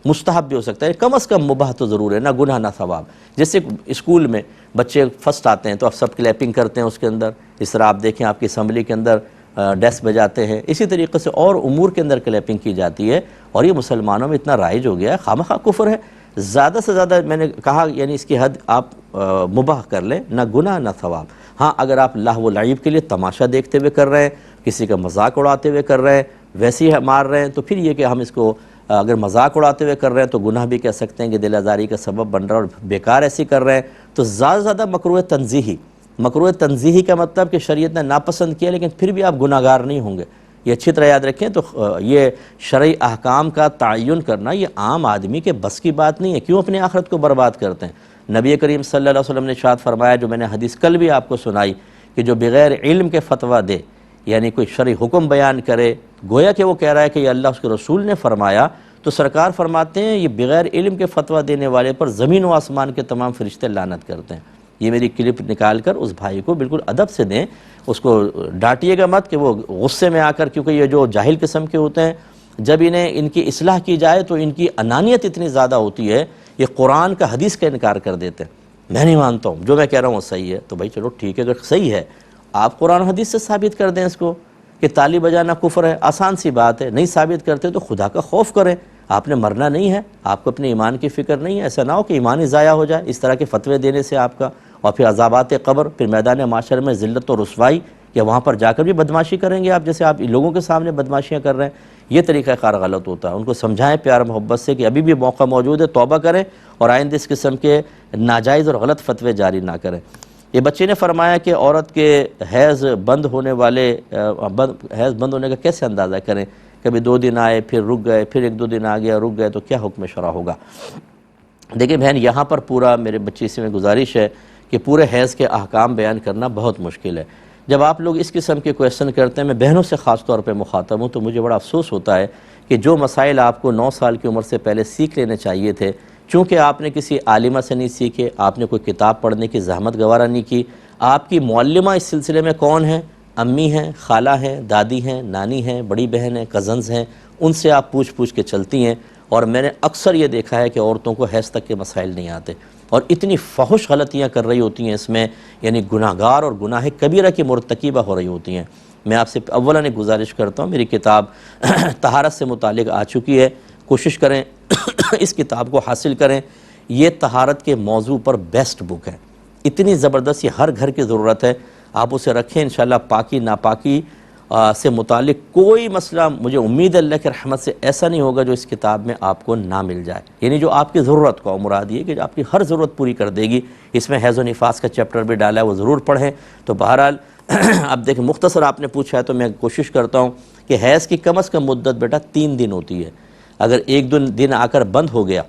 مستحب بھی ہو سکتا ہے، کم از کم مباح تو ضرور ہے، نہ گناہ نہ ثواب. جیسے اسکول میں بچے فرسٹ آتے ہیں تو اب سب کلیپنگ کرتے ہیں اس کے اندر. اس طرح آپ دیکھیں آپ کی اسمبلی کے اندر ڈیسک بجاتے ہیں، اسی طریقے سے اور امور کے اندر کلیپنگ کی جاتی ہے، اور یہ مسلمانوں میں اتنا رائج ہو گیا ہے، خامخواہ کفر ہے۔ زیادہ سے زیادہ میں نے کہا یعنی اس کی حد آپ مباح کر لیں، نہ گناہ نہ ثواب۔ ہاں اگر آپ لہو و لعب کے لیے تماشا دیکھتے ہوئے کر رہے ہیں، کسی کا مذاق اڑاتے ہوئے کر رہے ہیں، ویسے ہی مار رہے ہیں، تو پھر یہ کہ ہم اس کو اگر مذاق اڑاتے ہوئے کر رہے ہیں تو گناہ بھی کہہ سکتے ہیں کہ دل آزاری کا سبب بن رہا ہے، اور بیکار ایسی کر رہے ہیں تو زیادہ سے زیادہ مکروہ تنزیہی۔ مکروہ تنزیہی کا مطلب کہ شریعت نے ناپسند کیا لیکن پھر بھی آپ گناہ گار نہیں ہوں گے، یہ اچھی طرح یاد رکھیں۔ تو یہ شرعی احکام کا تعین کرنا یہ عام آدمی کے بس کی بات نہیں ہے، کیوں اپنی آخرت کو برباد کرتے ہیں؟ نبی کریم صلی اللہ علیہ وسلم نے ارشاد فرمایا، جو میں نے حدیث کل بھی آپ کو سنائی، کہ جو بغیر علم کے فتویٰ دے، یعنی کوئی شرعی حکم بیان کرے، گویا کہ وہ کہہ رہا ہے کہ یہ اللہ اس کے رسول نے فرمایا، تو سرکار فرماتے ہیں یہ بغیر علم کے فتویٰ دینے والے پر زمین و آسمان کے تمام فرشتے لعنت کرتے ہیں۔ یہ میری کلپ نکال کر اس بھائی کو بالکل ادب سے دیں، اس کو ڈانٹیے گا مت کہ وہ غصے میں آ کر، کیونکہ یہ جو جاہل قسم کے ہوتے ہیں جب انہیں ان کی اصلاح کی جائے تو ان کی انانیت اتنی زیادہ ہوتی ہے، یہ قرآن کا حدیث کا انکار کر دیتے ہیں۔ میں نہیں مانتا ہوں، جو میں کہہ رہا ہوں وہ صحیح ہے، تو بھائی چلو ٹھیک ہے، اگر صحیح ہے آپ قرآن و حدیث سے ثابت کر دیں اس کو کہ تالی بجانا کفر ہے، آسان سی بات ہے۔ نہیں ثابت کرتے تو خدا کا خوف کریں، آپ نے مرنا نہیں ہے، آپ کو اپنے ایمان کی فکر نہیں ہے، ایسا نہ ہو کہ ایمان ہی ضائع ہو جائے اس طرح کے فتوے دینے سے آپ کا، اور پھر عذابات قبر، پھر میدان معاشر میں ذلت و رسوائی، یا وہاں پر جا کر بھی بدماشی کریں گے آپ، جیسے آپ لوگوں کے سامنے بدماشیاں کر رہے ہیں۔ یہ طریقہ کار غلط ہوتا ہے، ان کو سمجھائیں پیار محبت سے کہ ابھی بھی موقع موجود ہے، توبہ کریں اور آئندہ اس قسم کے ناجائز اور غلط فتوے جاری نہ کریں۔ یہ بچے نے فرمایا کہ عورت کے حیض بند ہونے کا کیسے اندازہ کریں؟ کبھی 2 دن آئے پھر رک گئے، پھر 1-2 دن آ گیا رک گئے، تو کیا حکم شرع ہوگا؟ دیکھیں بہن، یہاں پر پورا میرے بچے سے میں گزارش ہے کہ پورے حیض کے احکام بیان کرنا بہت مشکل ہے۔ جب آپ لوگ اس قسم کے کویشچن کرتے ہیں، میں بہنوں سے خاص طور پہ مخاطب ہوں، تو مجھے بڑا افسوس ہوتا ہے کہ جو مسائل آپ کو 9 سال کی عمر سے پہلے سیکھ لینے چاہیے تھے، چونکہ آپ نے کسی عالمہ سے نہیں سیکھے، آپ نے کوئی کتاب پڑھنے کی زحمت گوارہ نہیں کی، آپ کی معلمہ اس سلسلے میں کون ہیں؟ امی ہیں، خالہ ہیں، دادی ہیں، نانی ہیں، بڑی بہن ہیں، کزنز ہیں، ان سے آپ پوچھ کے چلتی ہیں۔ اور میں نے اکثر یہ دیکھا ہے کہ عورتوں کو حیض تک کے مسائل نہیں آتے، اور اتنی فحش غلطیاں کر رہی ہوتی ہیں اس میں، یعنی گناہگار اور گناہ کبیرہ کی مرتکبہ ہو رہی ہوتی ہیں۔ میں آپ سے اولاً ایک گزارش کرتا ہوں، میری کتاب طہارت سے متعلق آ چکی ہے، کوشش کریں اس کتاب کو حاصل کریں۔ یہ طہارت کے موضوع پر بیسٹ بک ہے، اتنی زبردست، یہ ہر گھر کی ضرورت ہے، آپ اسے رکھیں، انشاءاللہ پاکی ناپاکی سے متعلق کوئی مسئلہ، مجھے امید ہے اللہ کی رحمت سے ایسا نہیں ہوگا جو اس کتاب میں آپ کو نہ مل جائے، یعنی جو آپ کی ضرورت کو، مراد یہ کہ جو آپ کی ہر ضرورت پوری کر دے گی۔ اس میں حیض و نفاس کا چیپٹر بھی ڈالا ہے، وہ ضرور پڑھیں۔ تو بہرحال اب دیکھیں، مختصر آپ نے پوچھا ہے تو میں کوشش کرتا ہوں کہ حیض کی کم از کم مدت بیٹا 3 دن ہوتی ہے۔ اگر 1 دن آ کر بند ہو گیا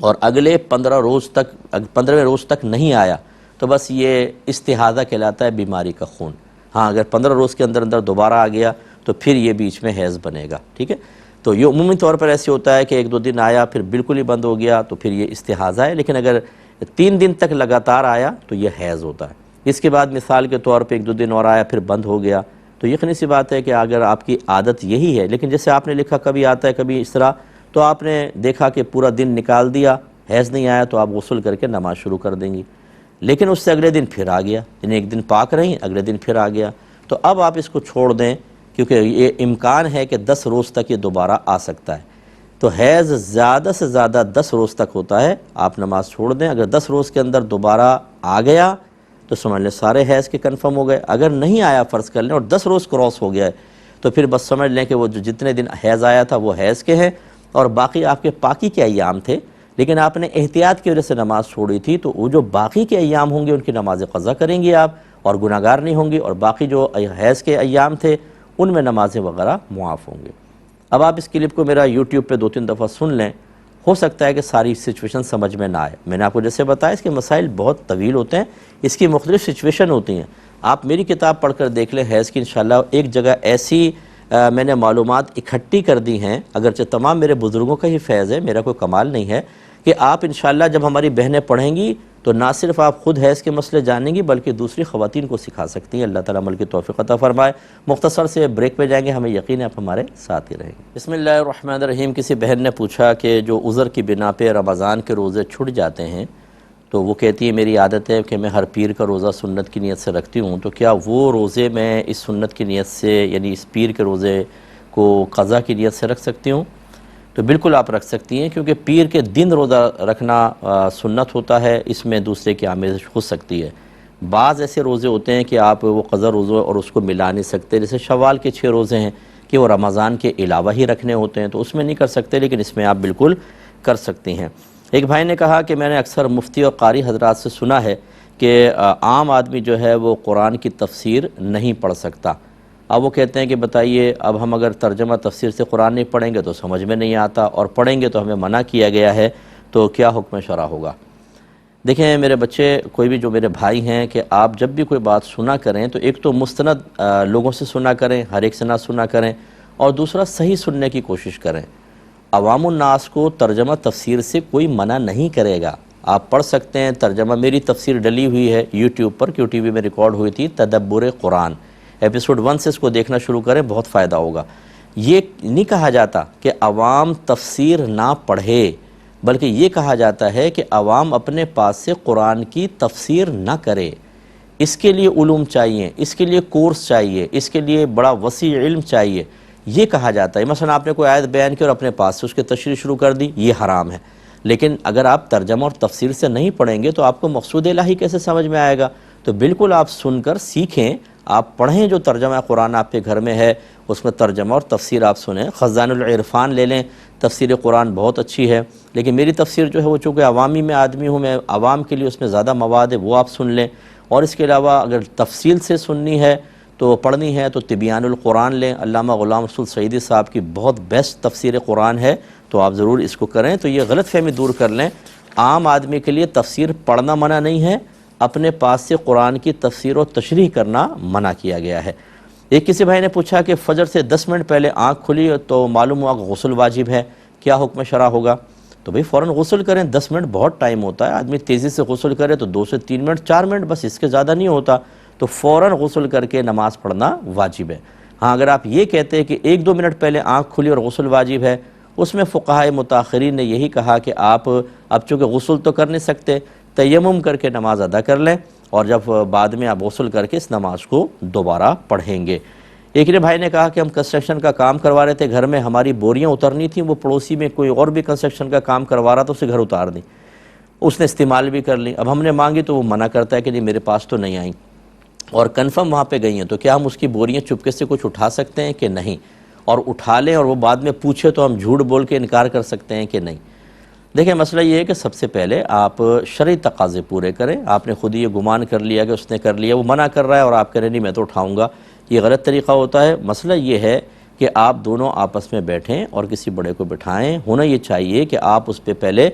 اور اگلے 15ویں روز تک نہیں آیا تو بس یہ استحاضہ کہلاتا ہے، بیماری کا خون۔ ہاں اگر 15 روز کے اندر دوبارہ آ گیا تو پھر یہ بیچ میں حیض بنے گا، ٹھیک ہے؟ تو یہ عمومی طور پر ایسے ہوتا ہے کہ 1-2 دن آیا پھر بالکل ہی بند ہو گیا تو پھر یہ استحاضہ ہے، لیکن اگر 3 دن تک لگاتار آیا تو یہ حیض ہوتا ہے۔ اس کے بعد مثال کے طور پہ 1-2 دن اور آیا پھر بند ہو گیا تو یقینی سی بات ہے کہ اگر آپ کی عادت یہی ہے، لیکن جیسے آپ نے لکھا کبھی آتا ہے کبھی اس طرح، تو آپ نے دیکھا کہ پورا دن نکال دیا، حیض نہیں آیا، تو آپ غسل کر کے نماز شروع کر دیں گی۔ لیکن اس سے اگلے دن پھر آ گیا، یعنی 1 دن پاک رہیں، اگلے دن پھر آ گیا، تو اب آپ اس کو چھوڑ دیں، کیونکہ یہ امکان ہے کہ 10 روز تک یہ دوبارہ آ سکتا ہے۔ تو حیض زیادہ سے زیادہ 10 روز تک ہوتا ہے، آپ نماز چھوڑ دیں۔ اگر 10 روز کے اندر دوبارہ آ گیا تو سمجھ لیں سارے حیض کے کنفرم ہو گئے، اگر نہیں آیا فرض کر لیں اور 10 روز کراس ہو گیا ہے تو پھر بس سمجھ لیں کہ وہ جتنے دن حیض آیا تھا وہ حیض کے ہیں، اور باقی آپ کے پاکی کے ایام تھے، لیکن آپ نے احتیاط کی وجہ سے نماز چھوڑی تھی، تو وہ جو باقی کے ایام ہوں گے ان کی نماز قضا کریں گے آپ، اور گناہگار نہیں ہوں گی، اور باقی جو حیض کے ایام تھے ان میں نمازیں وغیرہ معاف ہوں گے۔ اب آپ اس کلپ کو میرا یوٹیوب پہ 2-3 دفعہ سن لیں، ہو سکتا ہے کہ ساری سچویشن سمجھ میں نہ آئے۔ میں نے آپ کو جیسے بتایا اس کے مسائل بہت طویل ہوتے ہیں، اس کی مختلف سچویشن ہوتی ہیں۔ آپ میری کتاب پڑھ کر دیکھ لیں حیض کی، انشاءاللہ ایک جگہ ایسی میں نے معلومات اکٹھی کر دی ہیں، اگرچہ تمام میرے بزرگوں کا ہی فیض ہے، میرا کوئی کمال نہیں ہے، کہ آپ انشاءاللہ جب ہماری بہنیں پڑھیں گی تو نہ صرف آپ خود حیض کے مسئلے جانیں گی بلکہ دوسری خواتین کو سکھا سکتی ہیں۔ اللہ تعالیٰ عمل کی توفیق عطا فرمائے۔ مختصر سے بریک پہ جائیں گے، ہمیں یقین ہے آپ ہمارے ساتھ ہی رہیں گے۔ بسم اللہ الرحمن الرحیم۔ کسی بہن نے پوچھا کہ جو عذر کی بنا پہ رمضان کے روزے چھٹ جاتے ہیں تو وہ کہتی ہے میری عادت ہے کہ میں ہر پیر کا روزہ سنت کی نیت سے رکھتی ہوں، تو کیا وہ روزے میں اس سنت کی نیت سے یعنی اس پیر کے روزے کو قضا کی نیت سے رکھ سکتی ہوں؟ تو بالکل آپ رکھ سکتی ہیں، کیونکہ پیر کے دن روزہ رکھنا سنت ہوتا ہے، اس میں دوسرے کی آمیزش ہو سکتی ہے۔ بعض ایسے روزے ہوتے ہیں کہ آپ وہ قضا روزے اور اس کو ملا نہیں سکتے، جیسے شوال کے 6 روزے ہیں کہ وہ رمضان کے علاوہ ہی رکھنے ہوتے ہیں، تو اس میں نہیں کر سکتے، لیکن اس میں آپ بالکل کر سکتی ہیں۔ ایک بھائی نے کہا کہ میں نے اکثر مفتی اور قاری حضرات سے سنا ہے کہ عام آدمی جو ہے وہ قرآن کی تفسیر نہیں پڑھ سکتا۔ اب وہ کہتے ہیں کہ بتائیے اب ہم اگر ترجمہ تفسیر سے قرآن نہیں پڑھیں گے تو سمجھ میں نہیں آتا، اور پڑھیں گے تو ہمیں منع کیا گیا ہے، تو کیا حکم شرع ہوگا؟ دیکھیں میرے بچے، کوئی بھی جو میرے بھائی ہیں، کہ آپ جب بھی کوئی بات سنا کریں تو ایک تو مستند لوگوں سے سنا کریں، ہر ایک سے نہ سنا کریں، اور دوسرا صحیح سننے کی کوشش کریں۔ عوام الناس کو ترجمہ تفسیر سے کوئی منع نہیں کرے گا، آپ پڑھ سکتے ہیں ترجمہ۔ میری تفسیر ڈلی ہوئی ہے یوٹیوب پر، کیو ٹی وی میں ریکارڈ ہوئی تھی، تدبر قرآن، ایپیسوڈ 1 سے اس کو دیکھنا شروع کریں، بہت فائدہ ہوگا۔ یہ نہیں کہا جاتا کہ عوام تفسیر نہ پڑھے، بلکہ یہ کہا جاتا ہے کہ عوام اپنے پاس سے قرآن کی تفسیر نہ کرے۔ اس کے لیے علوم چاہیے، اس کے لیے کورس چاہیے، اس کے لیے بڑا وسیع علم چاہیے، یہ کہا جاتا ہے۔ مثلا آپ نے کوئی آیت بیان کی اور اپنے پاس سے اس کی تشریح شروع کر دی، یہ حرام ہے۔ لیکن اگر آپ ترجمہ اور تفسیر سے نہیں پڑھیں گے تو آپ کو مقصود الہی کیسے سمجھ میں آئے گا؟ تو بالکل آپ سن کر سیکھیں، آپ پڑھیں، جو ترجمہ قرآن آپ کے گھر میں ہے اس میں ترجمہ اور تفسیر آپ سنیں۔ خزان العرفان لے لیں، تفسیر قرآن بہت اچھی ہے، لیکن میری تفسیر جو ہے وہ چونکہ عوامی میں آدمی ہوں، میں عوام کے لیے اس میں زیادہ مواد ہے، وہ آپ سن لیں۔ اور اس کے علاوہ اگر تفصیل سے سننی ہے تو پڑھنی ہے تو تبیان القرآن لیں، علامہ غلام رسول سعیدی صاحب کی بہت بیسٹ تفسیر قرآن ہے، تو آپ ضرور اس کو کریں۔ تو یہ غلط فہمی دور کر لیں، عام آدمی کے لیے تفسیر پڑھنا منع نہیں ہے، اپنے پاس سے قرآن کی تفسیر و تشریح کرنا منع کیا گیا ہے۔ ایک کسی بھائی نے پوچھا کہ فجر سے 10 منٹ پہلے آنکھ کھلی تو معلوم ہوا کہ غسل واجب ہے، کیا حکم شرع ہوگا؟ تو بھئی فوراً غسل کریں، 10 منٹ بہت ٹائم ہوتا ہے، آدمی تیزی سے غسل کرے تو 2 سے 3 منٹ 4 منٹ بس، اس کے زیادہ نہیں ہوتا، تو فوراً غسل کر کے نماز پڑھنا واجب ہے۔ ہاں اگر آپ یہ کہتے ہیں کہ 1-2 منٹ پہلے آنکھ کھلی اور غسل واجب ہے، اس میں فقہائے متاخرین نے یہی کہا کہ آپ اب چونکہ غسل تو کر نہیں سکتے، تیمم کر کے نماز ادا کر لیں، اور جب بعد میں آپ غسل کر کے اس نماز کو دوبارہ پڑھیں گے۔ ایک نے بھائی نے کہا کہ ہم کنسٹرکشن کا کام کروا رہے تھے، گھر میں ہماری بوریاں اترنی تھیں، وہ پڑوسی میں کوئی اور بھی کنسٹرکشن کا کام کروا رہا تھا، اسے گھر اتار دیں، اس نے استعمال بھی کر لی، اب ہم نے مانگی تو وہ منع کرتا ہے کہ نہیں میرے پاس تو نہیں آئیں، اور کنفرم وہاں پہ گئی ہیں، تو کیا ہم اس کی بوریاں چپکے سے کچھ اٹھا سکتے ہیں کہ نہیں؟ اور اٹھا لیں اور وہ بعد میں پوچھے تو ہم جھوٹ بول کے انکار کر سکتے ہیں کہ نہیں؟ دیکھیں مسئلہ یہ ہے کہ سب سے پہلے آپ شرعی تقاضے پورے کریں۔ آپ نے خود یہ گمان کر لیا کہ اس نے کر لیا، وہ منع کر رہا ہے اور آپ کہہ رہے نہیں میں تو اٹھاؤں گا، یہ غلط طریقہ ہوتا ہے۔ مسئلہ یہ ہے کہ آپ دونوں آپس میں بیٹھیں اور کسی بڑے کو بٹھائیں، ہونا یہ چاہیے کہ آپ اس پہ پہلے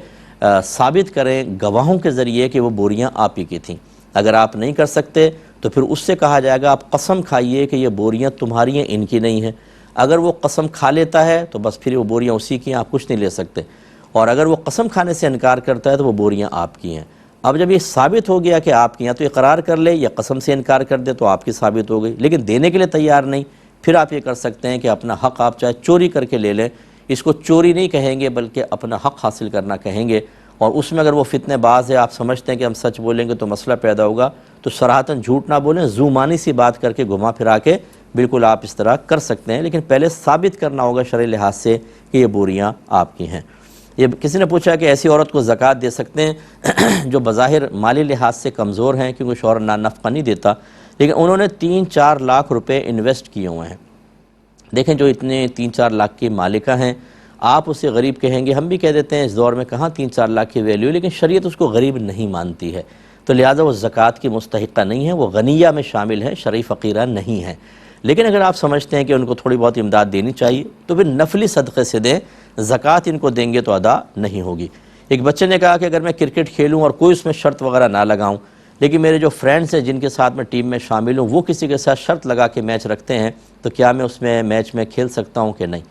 ثابت کریں گواہوں کے ذریعے کہ وہ بوریاں آپ ہی کی تھیں۔ اگر آپ نہیں کر سکتے تو پھر اس سے کہا جائے گا آپ قسم کھائیے کہ یہ بوریاں تمہاری ہیں، ان کی نہیں ہیں۔ اگر وہ قسم کھا لیتا ہے تو بس پھر وہ بوریاں اسی کی ہیں، آپ کچھ نہیں لے سکتے، اور اگر وہ قسم کھانے سے انکار کرتا ہے تو وہ بوریاں آپ کی ہیں۔ اب جب یہ ثابت ہو گیا کہ آپ کی ہیں تو اقرار کر لے، یا قسم سے انکار کر دے تو آپ کی ثابت ہو گئی، لیکن دینے کے لیے تیار نہیں، پھر آپ یہ کر سکتے ہیں کہ اپنا حق آپ چاہے چوری کر کے لے لیں، اس کو چوری نہیں کہیں گے بلکہ اپنا حق حاصل کرنا کہیں گے، اور اس میں اگر وہ فتنے باز ہے، آپ سمجھتے ہیں کہ ہم سچ بولیں گے تو مسئلہ پیدا ہوگا، تو صراحتاً جھوٹ نہ بولیں، زومانی سی بات کر کے گھما پھرا کے بالکل آپ اس طرح کر سکتے ہیں، لیکن پہلے ثابت کرنا ہوگا شرعی لحاظ سے کہ یہ بوریاں آپ کی ہیں۔ یہ کسی نے پوچھا کہ ایسی عورت کو زکوٰۃ دے سکتے ہیں جو بظاہر مالی لحاظ سے کمزور ہیں کیونکہ شوہر نفقہ نہیں دیتا، لیکن انہوں نے 3-4 لاکھ روپے انویسٹ کیے ہوئے ہیں۔ دیکھیں جو اتنے 3-4 لاکھ کی مالکہ ہیں، آپ اسے غریب کہیں گے، ہم بھی کہہ دیتے ہیں اس دور میں کہاں 3-4 لاکھ کی ویلیو، لیکن شریعت اس کو غریب نہیں مانتی ہے، تو لہٰذا وہ زکوٰۃ کی مستحقہ نہیں ہے، وہ غنیہ میں شامل ہے، شرعی فقیرہ نہیں ہے۔ لیکن اگر آپ سمجھتے ہیں کہ ان کو تھوڑی بہت امداد دینی چاہیے تو پھر نفلی صدقے سے دیں، زکوٰۃ ان کو دیں گے تو ادا نہیں ہوگی۔ ایک بچے نے کہا کہ اگر میں کرکٹ کھیلوں اور کوئی اس میں شرط وغیرہ نہ لگاؤں، لیکن میرے جو فرینڈز ہیں جن کے ساتھ میں ٹیم میں شامل ہوں وہ کسی کے ساتھ شرط لگا کے میچ رکھتے ہیں، تو کیا میں اس میں میچ میں کھیل سکتا ہوں کہ نہیں؟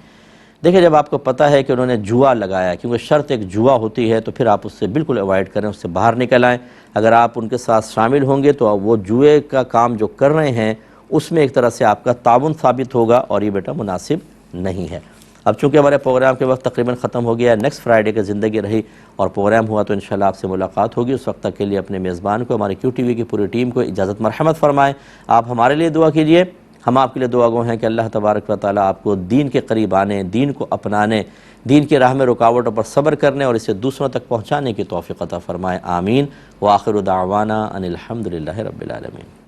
دیکھیں جب آپ کو پتہ ہے کہ انہوں نے جوا لگایا ہے، کیونکہ شرط ایک جوا ہوتی ہے، تو پھر آپ اس سے بالکل اوائڈ کریں، اس سے باہر نکل آئیں۔ اگر آپ ان کے ساتھ شامل ہوں گے تو وہ جوئے کا کام جو کر رہے ہیں اس میں ایک طرح سے آپ کا تعاون ثابت ہوگا، اور یہ بیٹا مناسب نہیں ہے۔ اب چونکہ ہمارے پروگرام کے وقت تقریباً ختم ہو گیا ہے، نیکسٹ فرائیڈے کے زندگی رہی اور پروگرام ہوا تو انشاءاللہ آپ سے ملاقات ہوگی. اس وقت تک کے لیے اپنے میزبان کو، ہماری QTV کی پوری ٹیم کو اجازت مرحمت فرمائیں. آپ ہمارے لیے دعا کیجئے، ہم آپ کے لیے دعا گو ہیں کہ اللہ تبارک و تعالیٰ آپ کو دین کے قریب آنے، دین کو اپنانے، دین کی راہ میں رکاوٹوں پر صبر کرنے اور اسے دوسروں تک پہنچانے کی توفیق عطا فرمائے. آمین. وآخر دعوانا ان الحمدللہ رب العالمین.